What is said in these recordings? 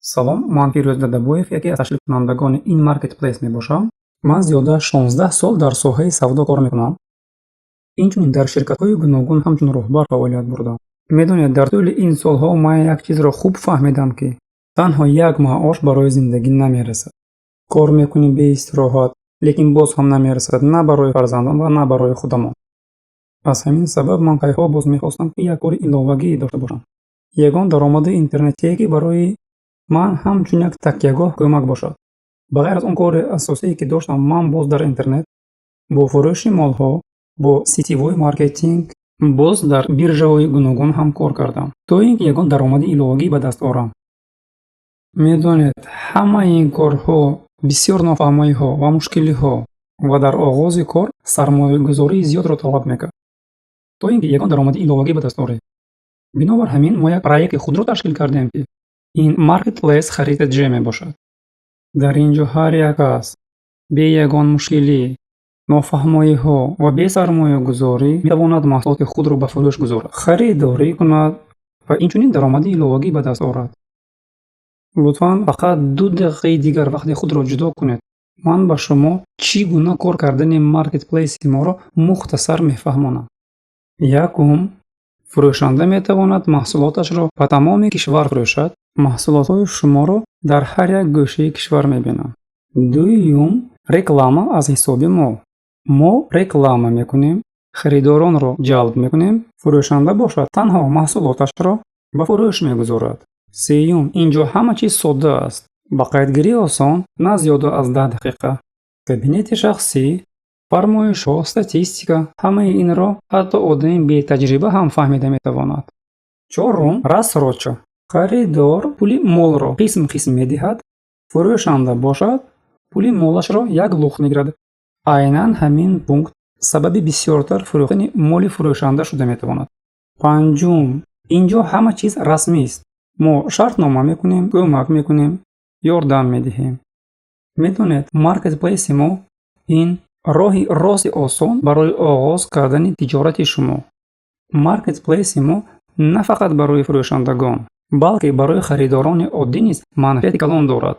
салом, ман Фирӯз Дадабоев яке аз ташлифкунандагони ин маркетплейс мебошам. Ман зиёда 16 сол дар соҳаи савдо кор мекунам. Инчунин дар ширкатҳои гуногун ҳамчун роҳбар фаъолият бурдам. Медонед, дар тӯли ин солҳо ман як чизро хуб фаҳмидам, ки танҳо як маош барои зиндагӣ намерасад. Кор мекунӣ беистироҳат, лекин боз ҳам намерасад на барои фарзандон ва на барои худамон. аз ҳамин сабаб ман кайҳо боз мехостам, ки як кори иловагӣ дошта бошам. ягон даромади интернетие, ки барои ман ҳамчун як такягоҳ кӯмак бошад. ба ғайр аз он кори асосие, ки доштам, ман боз дар интернет бо фурӯши молҳо, бо сетивой маркетинг, боз дар биржаҳои гуногун ҳам кор кардам, то ин ки ягон даромади иловагӣ ба даст орам. медонед, ҳамаи ин корҳо бисёр нофаҳмоиҳо ва мушкилиҳо ва дар оғози кор сармоягузории зиёдро талаб мекард, то ин ки ягон даромади иловагӣ ба даст оред. бинобар ҳамин мо як проекти худро ташкил кардем, ки ин маркетплейс харитаҷе мебошад. дар ин ҷо ҳар як кас бе ягон мушкилӣ, нофаҳмоиҳо ва бе сармоягузорӣ метавонад маҳсулоти худро ба фурӯш гузорад, харидорӣ кунад ва инчунин даромади иловагӣ ба даст орад. лутфан фақат 2 дақиқаи дигар вақти худро ҷудо кунед. ман ба шумо чӣ гуна кор кардани маркетплейси моро мухтасар мефаҳмонам. якум, фурӯшанда метавонад маҳсулоташро ба тамоми кишвар фурӯшад. маҳсулотҳои шуморо дар ҳар як гӯшаи кишвар мебинанд. дуюм, реклама аз ҳисоби мо реклама мекунем, харидоронро ҷалб мекунем. фурӯшанда бошад, танҳо маҳсулоташро ба фурӯш мегузорад. сеюм, ин ҷо ҳама чиз содда аст. ба қайдгирӣ осон, на зиёда аз 10 дақиқа. кабинети шахсӣ, фармоишҳо, статистика, ҳамаи инро ҳатто одами бетаҷриба ҳам фаҳмида метавонад. чорум, рассроча. харидор пули молро қисм медиҳад, фурӯшанда бошад, пули молашро як лухт мегирад. айнан ҳамин пункт сабаби бисёртар фурӯхтани моли фурӯшанда шуда метавонад. панҷум, ин ҷо ҳама чиз расмист. мо шартнома мекунем, кӯмак мекунем, ёрдам медиҳем. медонед, маркетплейси мо ин роҳи рости осон барои оғоз кардани тиҷорати шумо. маркетплейси мо на фақат барои фурӯшандагон, балки барои харидорони оддӣ низ манфиати калон дорад.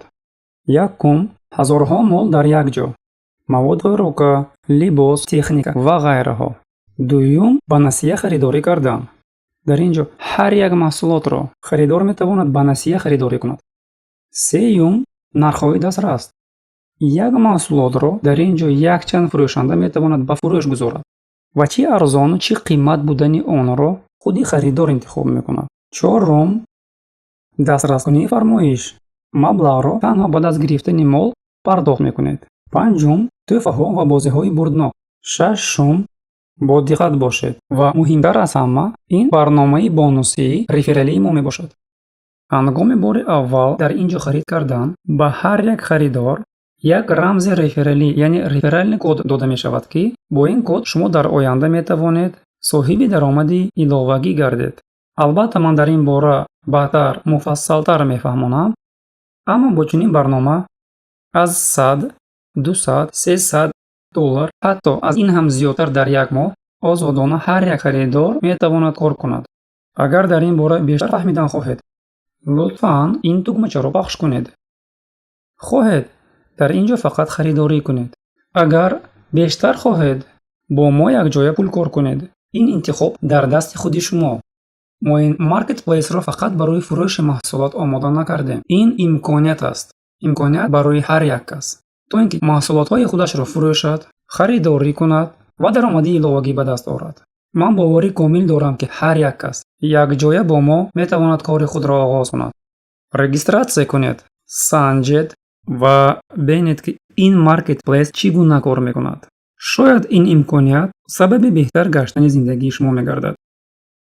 якум, ҳазорҳо мол дар як ҷо. маводи хӯрока, либос, техника ва ғайраҳо. дуюм, ба насия харидорӣ кардан. дар ин ҷо ҳар як маҳсулотро харидор метавонад ба насия харидорӣ кунад. сеюм, нархҳои дастрас. як маҳсулотро дар ин ҷо якчанд фурӯшанда метавонад ба фурӯш гузорад ва чӣ арзону чӣ қимат будани онро худи харидор интихоб мекунад. чорум, дастраскунии фармоиш. маблағро танҳо ба даст гирифтани мол пардохт мекунед. панҷум, тӯҳфаҳо ва бозиҳои бурднок. шашум, бо диққат бошед ва муҳимтар аз ҳама, ин барномаи бонусии рефералии мо мебошад. ҳангоми бори аввал дар ин ҷо харид кардан, ба ҳар як харидор як рамзи рефералӣ, яъне реферальный код дода мешавад, ки бо ин код шумо дар оянда метавонед соҳиби даромади иловагӣ гардед. албатта ман дар ин бора баъдтар муфассалтар мефаҳмонам, аммо бо чунин барнома аз 100, 200, 300 доллар, ҳатто аз ин ҳам зиёдтар дар як моҳ озодона ҳар як харидор метавонад кор кунад. агар дар ин бора бештар фаҳмидан хоҳед, лутфан ин тугмачаро пахш кунед. хоҳед, дар ин ҷо фақат харидорӣ кунед. агар бештар хоҳед, бо мо якҷоя пул кор кунед. ин интихоб дар дасти худи шумо. мо ин маркетплейсро фақат барои фурӯши маҳсулот омода накардем. ин имконият аст. имконият барои ҳар як кас, то ин ки маҳсулотҳои худашро фурӯшад, харидорӣ кунад ва даромади иловагӣ ба даст орад. ман боварӣ комил дорам, ки ҳар як кас якҷоя бо мо метавонад кори худро оғоз кунад. регистратсия кунед, санҷед ва бинед, ки ин маркетплейс чӣ гуна кор мекунад. шояд ин имконият сабаби беҳтар гаштани зиндагии шумо мегардад.